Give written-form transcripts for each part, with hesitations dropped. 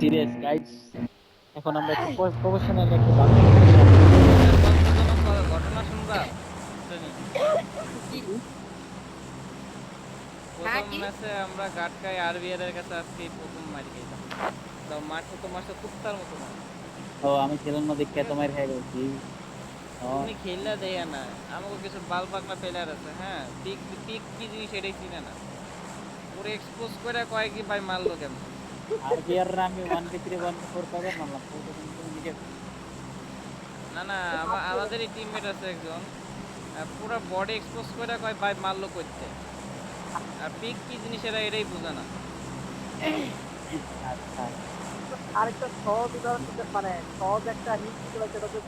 Serious guys, এখন আমরা একটু প্রফেশনাল একটু বাংলা বলতে যাবো। লজ্জাজনক ঘটনা শুনবা জানি। কি? হ্যাঁ প্রথম কি? ম্যাচে আমরা গাটকাই আরবিআর এর কাছে আজকে প্রথম মার খাইলাম। তো মারতে তো মারতে কুত্তার মতো মার। ও আমি খেলার না দেখে ঠিক আছে, তোমার হয়ে গেছি। ও তুমি খেললা দেয়া না, আমাকে কিছু বাল পাকনা প্লেয়ার আছে। হ্যাঁ, পিক পিক কি জিনিস এটাই চিনে না। ওরে এক্সপোজ করে কয় কি ভাই মারলো কেন? আর কি আর আমি 1v3 1v4 কয়বার মারলাম তো, তুমি নিজে না না, আমাদেরই টিমমেট আছে একজন, পুরো বডি এক্সপোজ করে কয় ভাই মারলো করতে। আর পিক কি জিনিস এটাই বোঝে না। আচ্ছা আরেকটা সহজ উদাহরণ দিতে মানে সহজ একটা হিন্ট দিতে পারে সেটা হচ্ছে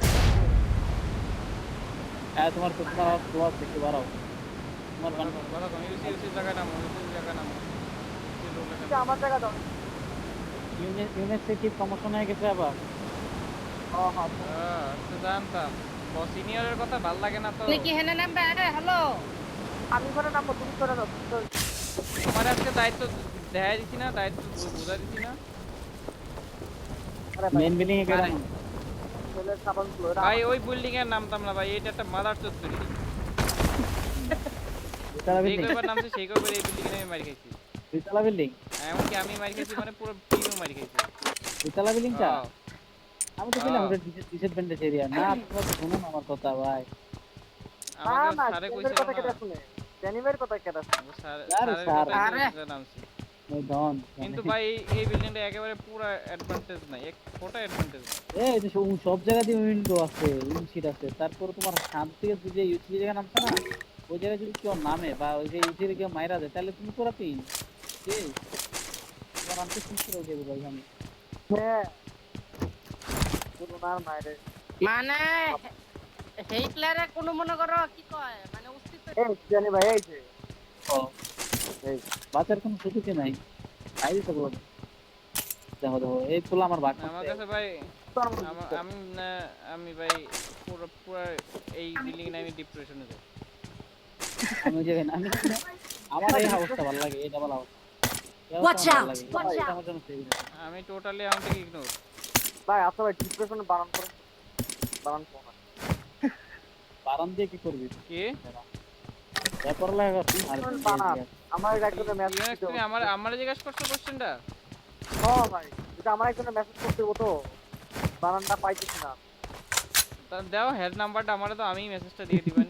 হ্যাঁ তোমার তো তোমার ক্লাস দেখতে বাড়াও তোমার কথা কম কথা কম, ইউসি ইউসি জায়গায় নামো, ইউসি জায়গায় নামো, ইউসি রোল লেখা আমার জায়গা দাও। ইউনিভার্সিটি প্রমোশন হয়ে গেছে আবার। তো জানতাম সিনিয়রের কথা ভাল লাগে না তো। তুমি কি হেনে নামবে? হ্যালো, আমি করে নামবো, তুমি করে নাও। তোমার আজকে দায়িত্ব দেখা দিছি না, দায়িত্ব বোঝা দিছি না। আরে ভাই মেইন বিল্ডিং এ কেডা? ছেলের সাবান গুলো ভাই ওই বিল্ডিং এর নামতাম না ভাই, এটা একটা মাদার চোদ বিল্ডিং। দুতলা যেই বিল্ডিং, কয়বার নামছে সেই কয়বার এই বিল্ডিং এ আমি মারি খাইছি। দুতলা বিল্ডিং, এমনকি আমি মারি খাইছি মানে পুরো টিমও মারি খাইছে। দুতলা বিল্ডিংটা। হ্যাঁ আমি তো বললাম ওটা ডিসঅ্যাডভান্টেজ এরিয়া না, তোমরা তো শুনো না আমার কথা ভাই। না আমাকে না স্যারে জেনিমের কইছিল কথা না, কেটে শুনে, জেনিমের কথা কেটে শুনে। আরে স্যারের স্যার কথাই আরে তো নামছি। ওই ডন কিন্তু ভাই এই বিল্ডিংটা একেবারে পুরো অ্যাডভান্টেজ নাই, এক ফোটা অ্যাডভান্টেজ নাই। এই যে সব জায়গাতে উইন্ডো আছে, উইন্ডশিট আছে, তারপর তোমার সামনে থেকে যে ইউসি জায়গা নামছে না, ওই জায়গায় যদি কেউ নামে বা ওই যে ইউসি কেউ মাইরা দেয় তাহলে তুমি পুরা তিন শেষ, তোমার আনতে শেষ করে দেবে ভাই আমি। হ্যাঁ পুরো আর মাইরে। মানে সেই প্লেয়ারে কোনো মনে করো কি কয় মানে অস্তিত্ব এই জানি ভাই এই যে ও এই বাচ্চার কোনো সুযোগই নাই, তাই তো বলো। দেখো দেখো এই ফুল আমার ভাগ আমার করতে কাছে ভাই তোর মতো আমি না, আমি ভাই পুরো পুরো এই বিল্ডিং এ আমি ডিপ্রেশনে যাই। আমি যে আমি আমার এই অবস্থা ভালো লাগে, এই ডাবল অবস্থা Watch ভালো out! লাগে, Watch এটা out! আমার জন্য সেভ। আমি টোটালি আমার থেকে ইগনোর। ভাই আচ্ছা ভাই ডিপ্রেশন বানান করে বানান করো না। বারাম দিয়ে কি করবি কি ব্যাপার লাগে আর ডিপ্রেশন বানান আমার একজনের মেসেজ ইউএনএক্স, দিতে তুমি আমার আমারে জিজ্ঞাসা করছো কোশ্চেনটা? হ্যাঁ ভাই এটা আমার একজনের মেসেজ করতে হতো তো বানানটা পাইতেছি না। তা দাও হেড নাম্বারটা আমারে, তো আমি মেসেজটা দিয়ে দিবেন।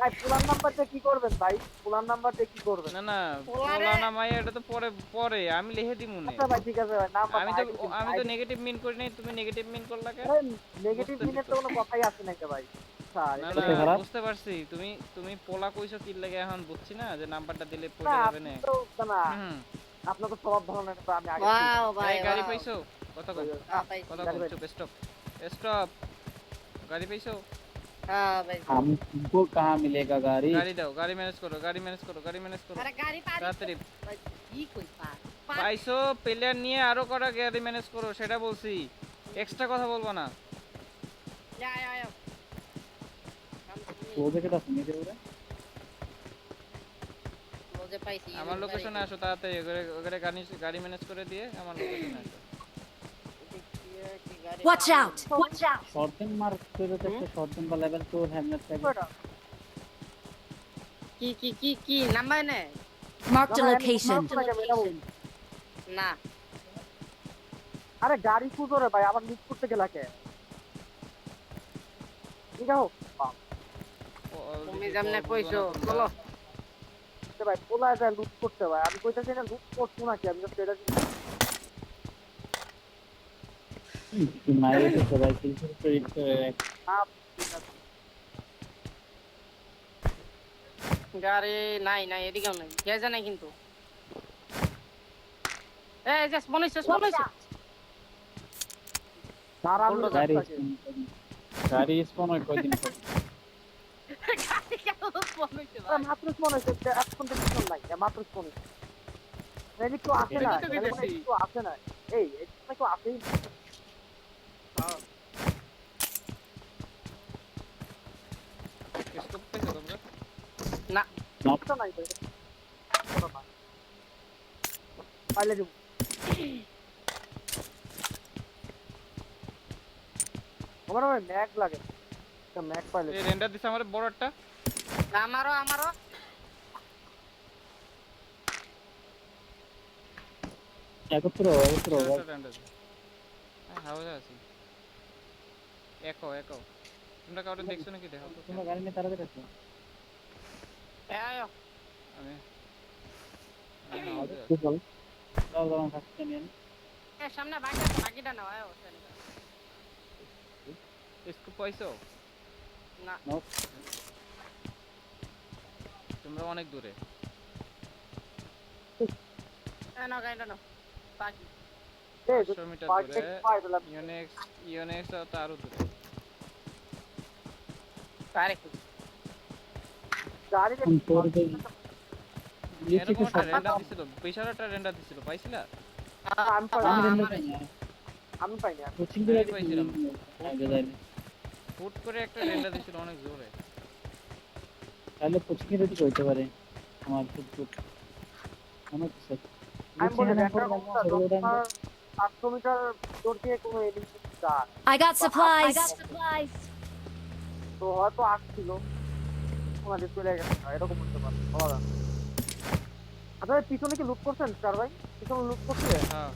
ভাই পুরান নাম্বারটা কি করবেন ভাই, পুরান নাম্বারটা কি করবেন? না না পোলারে পোলা না মাইয়া, এটা তো পরে পরে আমি লিখে দিমু নে। আচ্ছা ভাই ঠিক আছে ভাই নাম্বার আমি তো নেগেটিভ মিন করি নাই, তুমি নেগেটিভ মিন করলা কেন? নেগেটিভ বুঝতেছি মিনের তো। তো কোনো কথাই আসে না ভাই। স্যার না এটা না এটা খারাপ। বুঝতে পারছি, তুমি তুমি পোলা কইছো কি লাগে, এখন বুঝছি না যে নাম্বারটা দিলে না পড়ে যাবে আপনি না। তো না হুম আপনার তো সব ধরনের তো আমি আগে ওয়াও ভাই এই গাড়ি ওয়াও পাইছো? কথা কম ভাই কথা গাড়ি কম, পাইছি। চুপ স্টপ স্টপ। গাড়ি পাইছো? হ্যাঁ ভাই हमको कहाँ मिलेगा गाड़ी? গাড়ি দাও, গাড়ি ম্যানেজ করো, গাড়ি ম্যানেজ করো, গাড়ি ম্যানেজ করো আরে গাড়ি পারি তাড়াতাড়ি। ভাই কি কই পাইছো প্লেয়ার নিয়ে আরো কটা গাড়ি ম্যানেজ করো, সেটা বলছি, এক্সট্রা কথা বলবো না। যা আয় वो देखे तो सुनी दे उरे। ক্লোজে পাইছি আমার লোকেশনে আসো তাড়াতাড়ি, ওখানে ওখানে গাড়ি ম্যানেজ করে দিয়ে আমার লোকেশনে আসো। Watch out! Watch out! Shotgun मार तेरे तो একটা शॉटगन বা লেভেল 2 হেলমেট থাকে। কি কি কি কি নাম্বার নে Marked a location. না আরে গাড়ি খুঁজো রে ভাই আবার লুট করতে গেলা কে ঠিক আছে তুমি যেমনে কইছো চলো ভাই পোলায় যায় লুট করতে ভাই আমি কইতাছি না লুট করছো নাকি আমি জাস্ট এটা मारे तो सबाई किल क्रेडिट করে না ঠিক আছে গাড়ি নাই নাই এদিকেও নাই গেছে নাই কিন্তু এই জাস্ট মনে হচ্ছে সারা আমি গাড়ি গাড়ি স্পন হয় কয়দিন পর। গাড়ি কেন মনে হচ্ছে ভাই মাত্র মনে হচ্ছে এখন তো কিছু নাই মাত্র মনে হচ্ছে এদিক তো আসে না এদিক তো আসে না এই এদিক তো আসেই স্টপ পেছো তোমরা? না তো নাই পাইলে দিব আমার ওই ম্যাক লাগে একটা ম্যাক পাইলে এই রেন্ডার দিছে আমার বড় একটা আমারও একত্র রেন্ডার হাউসে আছি একো তোমরা কাউকে দেখছো নাকি দেখো তোমরা গাড়ি নিয়ে তাড়াতাড়ি আসো আয়ো আমি house এ আছি। দাও ফার্স্টে নিয়ে এ সামনে বাকিটা নাও আয়ো স্কুপ পাইছো না নাও তোমরা অনেক দূরে নাও গাইডা নাও বাকি 500 মিটার দূরে পাই দিলাম ইওনেক্স তো আরো দূরে পারে গাড়ি এরকম একটা রেন্ডার দিছিল বিশাল একটা রেন্ডার দিছিল পাইছিলা আমি পাই আমি না, রেন্ডার পাই না আমি পাই না কোচিং করে আমি পাইছিলাম। আগে যাইনি ফুট করে একটা রেন্ডার দিছিল অনেক জোরে তাহলে কোচিং এর দিকে হইতে পারে আমার খুব অনেক কিছু আমি বলি একটা 800 মিটার দূর থেকে কোনো এনিমি যায় I got supplies. তো হয়তো আসছিল আমাদের চলে গেছে এরকম হতে পারে বলা যায় না। আচ্ছা ভাই, পিছনে কি লুট করছেন স্যার ভাই পিছনে লুট করছে হ্যাঁ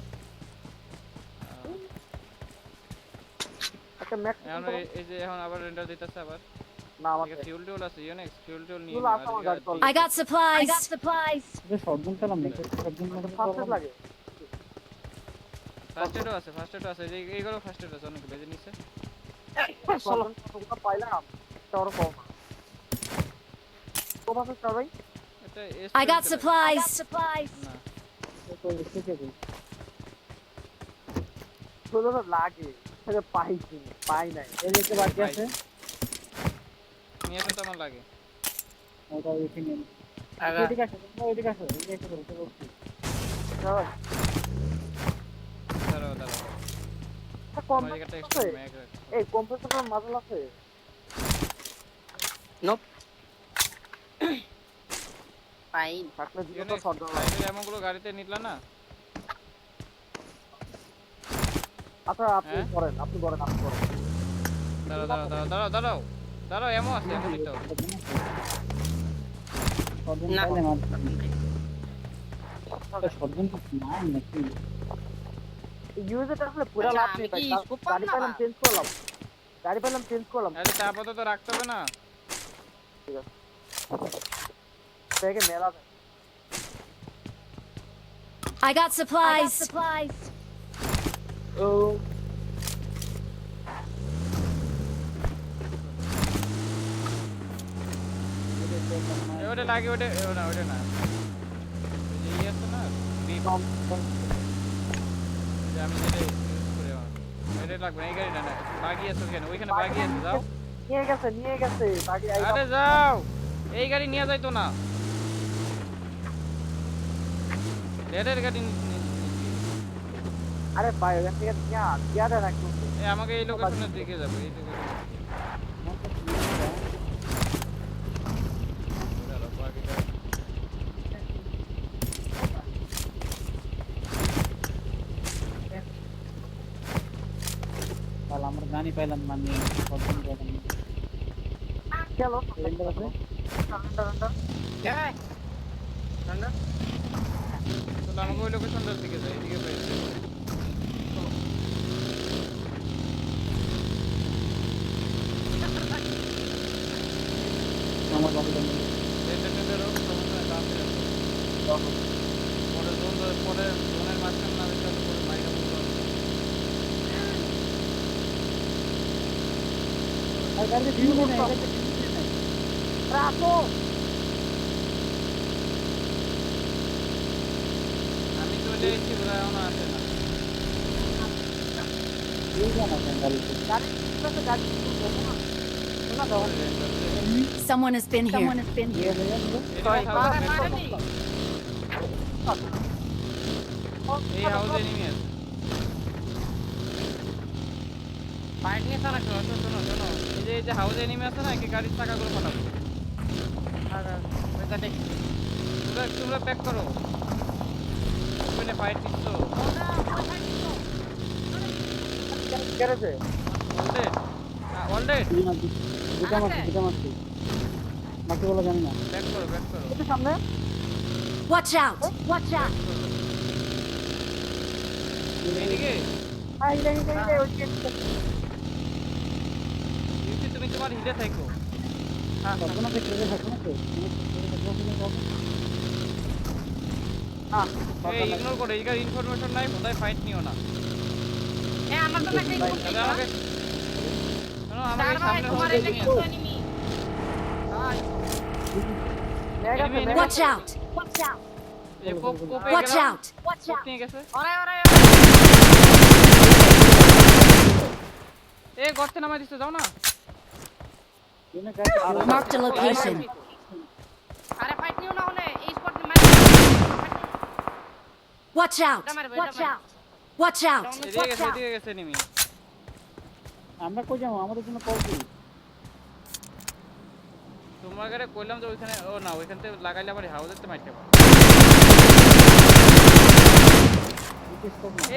একটা ম্যাক্স এখন এই যে এখন আবার রেন্ডার দিতেছে আবার না আমার ঠিক আছে ফিউল টিউল আছে ইওনেক্স ফিউল টিউল নিয়ে ফুল আছে আমার গাড়ি চলে I got supplies. এটা শর্টগান চালাম নাকি শর্টগান ফার্স্ট লাগে ফার্স্ট এডও আছে যে এইগুলো ফার্স্ট এড আছে অনেক বেজে নিছে কতগুলো পাইলাম একটা ওর কম কম আছে স্যার ভাই এটা I got supplies. না ষোলো লাগে সেটা পাইছি পাই নাই এই যে একটা বাকি আছে নিয়ে তো আমার লাগে ওটা এখানে আগা এদিকে আসো তোমরা ওইদিকে আসো এই যে একটা করতে বলছি স্যার ভাই দাঁড়াও একটা কম আমার একটা আছে এক্সট্রা ম্যাগ এই কম্প্রেসরের মাজল আছে নোপ ফাইন থাকলে দিও তো ইওনেক্স শর্ট দাও এমনগুলো গাড়িতে নিলা না আচ্ছা আপনি হ্যাঁ? করেন আপনি করেন দাঁড়াও এমন আছে এমন নিতে হবে শর্টগান না। চাইলে মার শর্টগান কি নাই নাকি ইউজেট আসলে পুরো আচ্ছা, লাভ আমি নেই কি ভাই scoop গাড়ি পাবো না? পেলাম চেঞ্জ করলাম আরে তা আপাতত রাখতে হবে না ব্যাগে মেলা দেয় I got supplies. ও ওটা লাগে ওটা না ওই যে আছে না বিপ যে আমি যেটা ইউজ করে এটা লাগবে না, এই গাড়িটা না বাগি আছে কেন ওইখানে বাগি আছে যাও নিয়ে গেছে বাকি আরে যাও এই গাড়ি নিয়ে যাইতো না রেডের গাড়ি আরে ভাই ওখান থেকে দিয়া দেন একটু আমাকে এই লোকেশনের দিকে যাবো এই লোকেশনে দাঁড়াও, বাকিটা- তাহলে আমরা গানই পাইলাম না আমি শর্টগান পাইলাম না চলো রেন্ডার আছে এই নন্দ তাহলে আমাকে ওই লোকেশনটার দিকে যাই এদিকে পাইছি আমার বাকিটা নেই রেন্ডারেরও সমস্যা নেই বাসে পরে জোনের মাঝখানে না দেখতে হবে পরে মাইকা বলতে হবে আর গাড়িতে ভিউ নেই রাখো আমি চলে এসেছি ওরা এখনো আসে না ভিউ জানা গাড়িতে গাড়ি না দাও Someone has been here. দিয়ে দেবেন এই হাউসে নেমে আছে ফাইট নিয়ে সারা শোনো এই যে হাউসে নেমে আছে না একে গাড়ির চাকাগুলো ফাটাবো ওইটা দেখি তোমরা প্যাক করো ওখানে ফাইট দিচ্ছ গ্যারেজে বলতে অলরেডি দুটা মারছি বাকি বলা জানি না। ব্যাক করো একটু সামনে Watch out! Watch out! এদিকে হিলে ওই যে ইউসি তুমি তোমার হিলে থাকো থাকবো না থাকবো না তো এই ইগনোর করো এইটার ইনফরমেশন নাই কোথায় ফাইট নিও না আমার তো মেসেজ তাহলে আমাকে শোনো আমাকে স্টার ভাই সামনে তোমার হচ্ছে এটা তুমি কিন্তু এনিমি ভাই লেগ আছে Enemy, leg Watch out! Watch out! এই কোপে Watch গেলাম out! Watch কোপ out! নিয়ে গেছে ওরে এ গর্তে নামাই দিছে যাও না Marked a location. আরে ফাইট নিও না হলে এই spot match Watch out! Watch out! Watch out! এদিকে গেছে এনিমি আমরা কই যাবো আমাদের জন্য কল কি তোমার গাড়ি কইলাম যে ওইখানে ও না ওইখান থেকে লাগাইলে আবার হাউজের তো মারতে পারো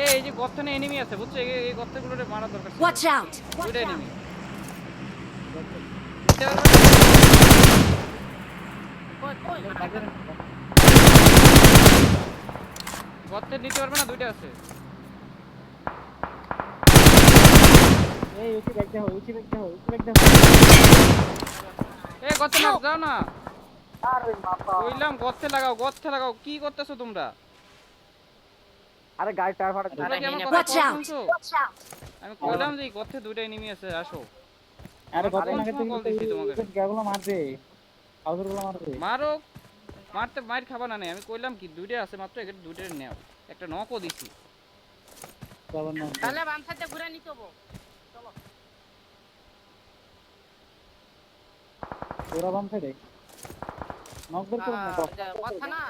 এই যে গর্তে এনিমি আছে বুঝছো এই গর্তগুলোরে মারা দরকার ছিল। Watch out! দুইটা এনিমি কই কই গর্তে নিতে পারবে না দুইটা আছে এই উঠি ব্যাগ দাও এ গর্তে না যাও না আরে মাপা কইলাম গর্তে লাগাও কি করতেছো তোমরা আরে গাড়ি টায়ার ফাটা তোমরা কি আমার কথা Watch out! শুনছো Watch out! আমি কইলাম যে এই গর্তে দুইটা এনিমি আছে আসো আরে কত কোন আগে সময় call দিছি তোমাকে? থেকে গাগুলো মারবে আউটরগুলো মারবে মারো মার খাবা না নেই আমি কইলাম কি দুইটা আছে মাত্র এখানে দুইটা নেও একটা নকও দিছি যাবার না তাহলে বাম সাইডে ঘুরে নিতে হবে চলো ওরা বাম সাইডে নক বের করো না কথা না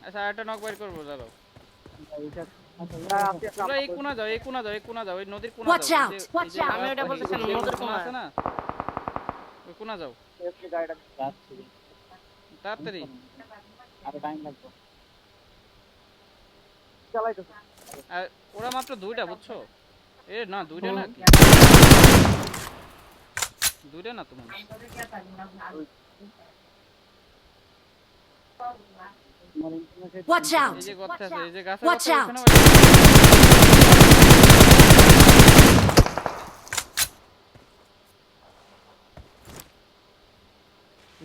আচ্ছা একটা নক বাইর করবো দাঁড়াও আছে তোমরা এই কোণা যাও এই নদীর কোণা Watch যাও out, এই যে- watch এই যে out. আমি ওটা বলতেছিলাম, এই যে নদীর কোণা কোণা। আছে না ওই কোণা যাও এসকে গাড়িটা যাচ্ছি তাড়াতাড়ি আরে টাইম লাগবে চালাইতেছে আর ওরা মাত্র দুইটা বুঝছো এ না দুইটা না কি দুইটা না তোমার তোমার ইন্টারনেট Watch out! এই যে গর্তে আছে এই যে গাছের Watch গর্তে out. ওইখানে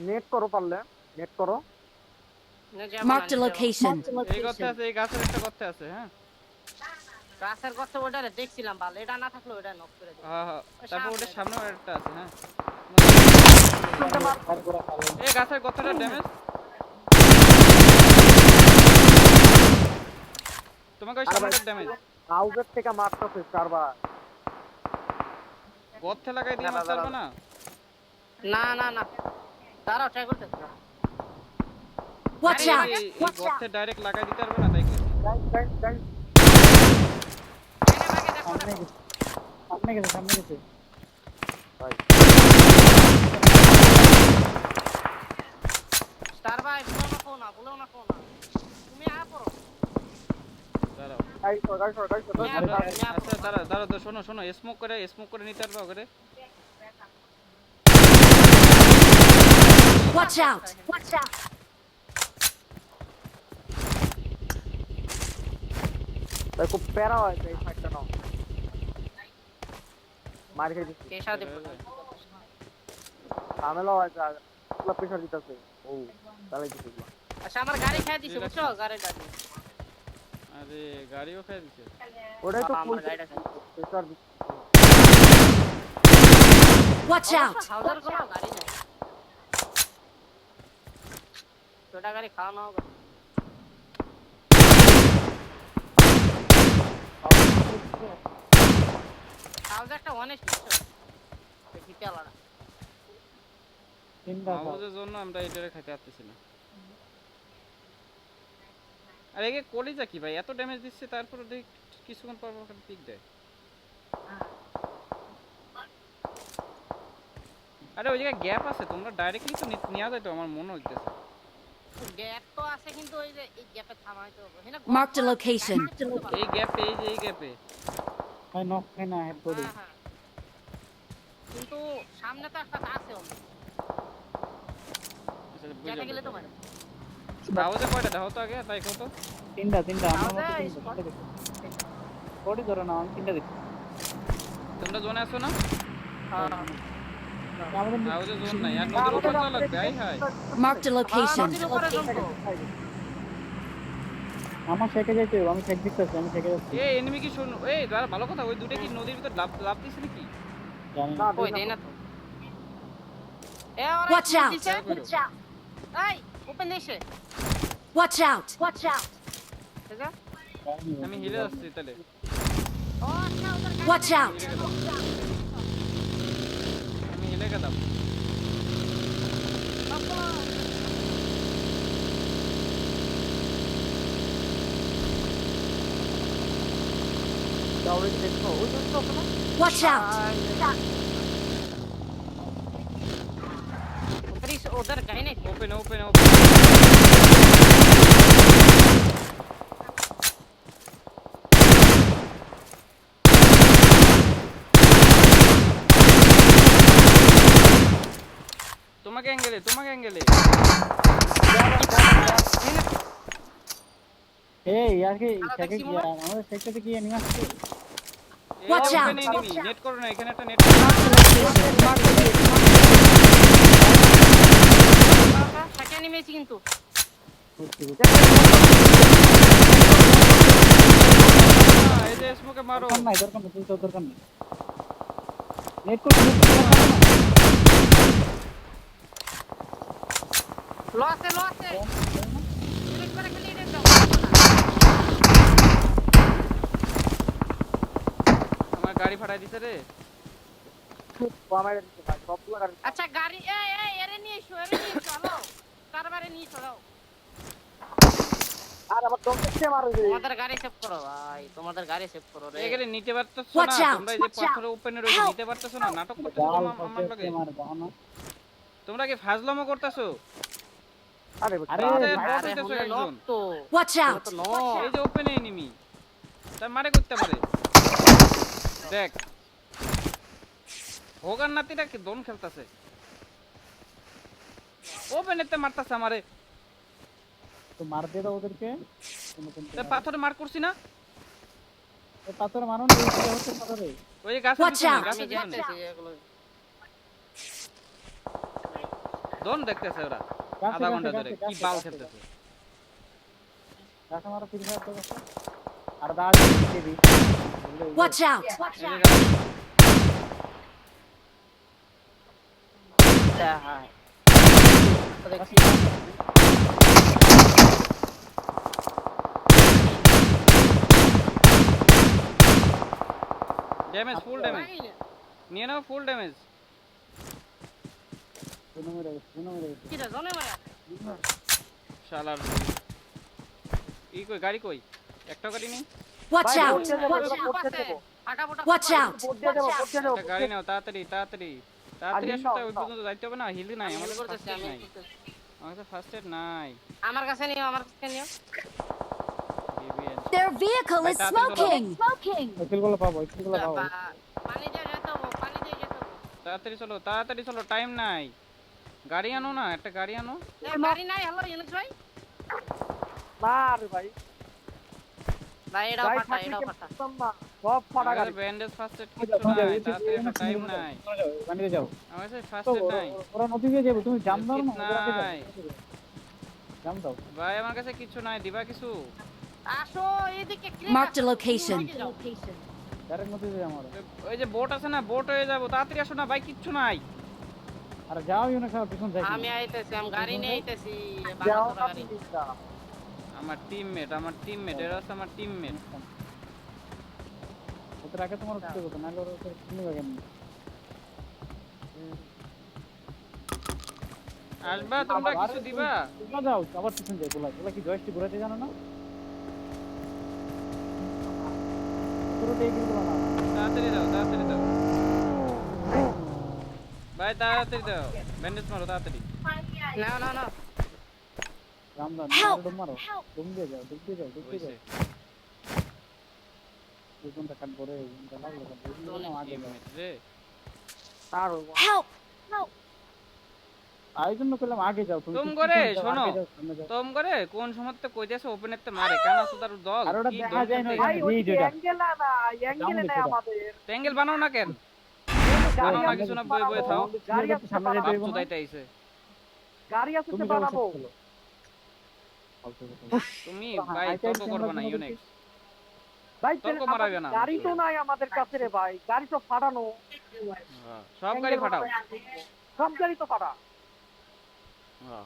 নেট করো পারলে নেট করো Marked a location. এই গর্তে আছে এই গাছের একটা গর্তে আছে হ্যাঁ রাস্তার কথা ওটা দেখছিলাম ভালো এটা না থাকলে ওটা নক করে দেব হ্যাঁ হ্যাঁ তারপর ওটার সামনে একটা আছে হ্যাঁ আর পুরো খালি এই গাছের গর্তটা ড্যামেজ তোমাকে ওই সামনেটার ড্যামেজ হাউজের থেকে মারতেছে চারবার গর্তে লাগাই দিয়ে মারতে পারবে না না না না দাঁড়াও ট্রাই করতে Watch out! এই গর্তে ডাইরেক্ট লাগাই দিতে পারবে না তাই কি গাড়ি সামনে গেছে সামনে গেছে স্টার ভাই বলো না ফোন তুমি আয়া পড়ো দাঁড়াও গাড়ি আচ্ছা দাঁড়াও শোনো স্মোক করে নিতে পারবে ওকে Watch out! Watch out! তাই খুব প্যারা হয়েছে এই ফাইটটা নাও মার খেয়ে দিচ্ছি কে সাথে ঝামেলা হয়েছে পুরো প্রেশার দিতেছে ও তাহলে কিছু আচ্ছা আমার গাড়ি খেয়ে দিছে বুঝছো গাড়িটা আরে গাড়িও খেয়ে দিছে ওটাই তো বাবা, আমার গাড়িটা প্রেশার Watch out! হাউজার কোনো গাড়ি নেই ছোটা গাড়ি খাওয়ানো হোক হাউজারটা অনেক কিছু দেখি পেলাটা তিনটা আমাদের জন্য আমরা এটারে খাইতে পারতেছি না আরে একে কলিজা কি ভাই এত ড্যামেজ দিচ্ছে তারপর দেখ কিছুক্ষণ পর পর পিক দেয় আরে ওই জায়গায় গ্যাপ আছে তোমরা ডাইরেক্টলি তো নেওয়া যায় তো আমার মনে হইতেছে গ্যাপ তো আছে কিন্তু ওই যে এই গ্যাপে থামাইতে হবে হ্যাঁ Marked a location. এই গ্যাপে এই গ্যাপে ভাই নক খাই না হেড বডি হ্যাঁ কিন্তু সামনে তো একটা আছে অন্য। আসলে যেতে বুঝা গেলে তো বুঝা। পারে। হাউজে কয়টা দেখো তো আগে তাই কত? তিনটা আমার মতো তাহলে তিনটা স্পট দেখো। কোডি ধরো না আমি তিনটা দেখছি। তোমরা জোনে আছো না? আমাদের হাউজে জোন নাই আর নদীর উপর যাওয়া লাগবে আই হাই। Marked a location. নদীর উপরে জন্তু। আমার শেখে যাইতে হবে, আমি শেখ দিতেছি, আমি শেখে যাচ্ছি। এই এনিমি কি শুন এই দাঁড়া ভালো কথা ওই দুটো কি নদীর ভিতর লাভ লাভ দিছে নাকি? জানি না না। কই দেই না তো। এ ওরা Watch কি out! দিছে? Watch out! এই ওপেন দিছে। Watch out! Watch out! ঠিক আছে? জানি না। আমি হিলে যাচ্ছি তাহলে। ও আচ্ছা ওদের গাড়ি Watch দেখে। out! আমি হিলে গেলাম। বাবা, অলরেডি দেখছো ওই জন্য ওখানে Watch out! ওদের গাড়ি নেই। Open open open. তোমাকে অ্যাঙ্গেলে এই আর কি আরো শেখে দেখছি কি মনে হয়। আমাদের শেখটাতে কি নিয়ে আসছে? Watch out! Open enemy net করো না এখানে একটা নেট বাবা, সেকেন্ড ইমেজ কিন্তু। বুঝছি, বুঝছি। এই যে স্মোকে মারো দরকার নাই, দরকার নাই, তুই তো দরকার নেই। নেট করতে লো আছে। ডিলিট করে খালি এটা দাও। আমার গাড়ি ফাটাই দিছে রে আমার দিতে ভাই সবগুলো গাড়ি আচ্ছা গাড়ি এরে নিয়ে এসো চলো। কারবারে নিয়ে চলো। আর আমার দম দেখতে মারো রে তোমাদের গাড়ি সেভ করো ভাই, তোমাদের গাড়ি সেভ করো রে। এখানে নিতে পারতেছ Watch না out, তোমরা এই যে watch out. পাথরে ওপেনে রয়েছে নিতে পারতেছ না নাটক করতেছো গাল আমার ফসে লগে মার গাও না। তোমরা কি ফাজলামো করতেছো আরে আরে আরে আরে হইতেছে হলে একজন। লক তো। Watch এটা out! তো নো। এই যে ওপেনে এনিমি তার মারে করতে পারে দেখ হোগার নাতিটা কি দম খেলতাছে ওপেনেতে মারতাছে আমারে তো মার দে দাও ওদেরকে। তা পাথরে মার করছি না এই পাথর মারুন, এই যে হচ্ছে পাথরে। ওই যে গাছের Watch পিছনে out. গাছের আমি পিছনে যাচ্ছি এগুলো। দম দেখতেছে ওরা গাছে, আধা গাছে, ঘন্টা গাছে, ধরে কি গাছে, বাল গাছে, খেলতেছে গাছে মারো, ফিরে আসো গাছে। আর দাঁড় দিয়ে দিই। Watch out! এই যে গাছ। হ্যাঁ। গাছে, ড্যামেজ ফুল ড্যামেজ নিয়ে নাও ফুল ড্যামেজ দুনো মেরে গেছে, দুনো মেরে গেছে। কি রে জনে মারা। শালার ই কই গাড়ি কই একটা গাড়ি নেই Watch ভাই, out! পড়তে দেবো, Watch এবার out! পড়তে দেবো। ফাটাফাটা। Watch out! পড়তে দেবো, পড়তে দেবো। একটা গাড়ি নাও তাড়াতাড়ি তাড়াতাড়ি তাড়াতাড়ি আর আসতে নাও, ওই পর্যন্ত যাইতে হবে না হিল নাই আমাদের করতেছি ফার্স্ট এড আমি নাই আমার কাছে ফার্স্ট এড নাই আমার কাছে নিও, আমার কাছে নিও। DBN Their vehicle is Vai, tá, tem smoking! ওইগুলো পাবো, ওইগুলো পাবো। পানি দিয়ে যেতে হবে, পানি দিয়ে যেতে হবে। তাড়াতাড়ি চলো টাইম নাই গাড়ি আনো না একটা গাড়ি আনো এ, গাড়ি নাই হলো ইউনুস ভাই। না রে ভাই ভাই এটাও গাড়ি ফাটা, থাকলে এটাও কি ফাটা। করতাম না সব ফাটা গাড়ি ব্যান্ডেজ ফার্স্ট এড ওই কিছু যাও, নাই এই যে, তাড়াতাড়ি এই যে, টাইম এই যে, নাই চলে যাও, বানিয়ে যাও। আমার কাছে ফার্স্ট তো এড নাই ওরা নদী দিয়ে যাবে, তুমি জাম দাও না, Biscuit ওরা কে নাই। যাবে? জাম দাও। ভাই আমার কাছে কিছু নাই দিবা কিছু আসো এইদিকে Marked a location. ডাইরেক্ট নদী দিয়ে আমার। ওই যে বোট আছে না বোট হয়ে যাবো তাড়াতাড়ি আসো না ভাই কিচ্ছু নাই আর যাও ইউনো খাও, পিছন যাই। আমি আইতেছি, আমি গাড়ি নিয়ে আইতেছি। যাও বাংলা গাড়ি। আমার টিমমেট এরা হচ্ছে আমার টিমমেট ওদের আগে তোমার উঠতে হতো, নাহলে ওরা ওদের চিনি বাগে নেই। আসবা তোমরা কিছু দিবা তোমরা যাও, আবার পিছন যাই, ওগুলা কি জয়স্টিক ঘুরাতে জানো না? পুরোটা এইগুলো না। তাড়াতাড়ি দাও ভাই তাড়াতাড়ি দাও ব্যান্ডেজ মারো তাড়াতাড়ি না না না। জাম দাও, Help! ডুব মারো। ডুব দিয়ে যাও, ডুব দিয়ে যাও, ডুব দিয়ে যাও। হইছে দুজনটা কাট করে, লাগলো কাট। এগুলো না আগে যাও। টিমমেট রে আর Help! তাই জন্য করলাম আগে যাও তুমি তুম তো করে পিছনে যাও, শোনো আগে যাও, সামনে যাও। তোম করে কোন সময়তে কইতেছে ওপেনেতে মারে কেন আছে তার দল আর ওটা কি দেখা যায় না, দল ভাই এই ওইদিকে ভিডিওটা। অ্যাঙ্গেল না অ্যাঙ্গেলে নেই আমাদের ট্যাঙ্গেল বানাও না কেন গাড়ি বানাও না আছে কিছু না তো বয়ে বয়ে থাও বানাবো। গাড়ি আছে তো সামনে যেতে বানাবো। হইব না? চুদাইতে আইছে গাড়ি আছে তুমি তো বানাবো। তুমি হ্যাঁ, ভাই আইটা তর্ক একটু করবে আমরা না কোনো ইউনিক্স ভাই তর্ক তাহলে মারাবে আমাদের না গাড়ি তো নাই আমাদের কাছে রে ভাই, গাড়ি তো ফাটানো। সব গাড়ি ফাটাও সব গাড়ি তো ফাটা। হ্যাঁ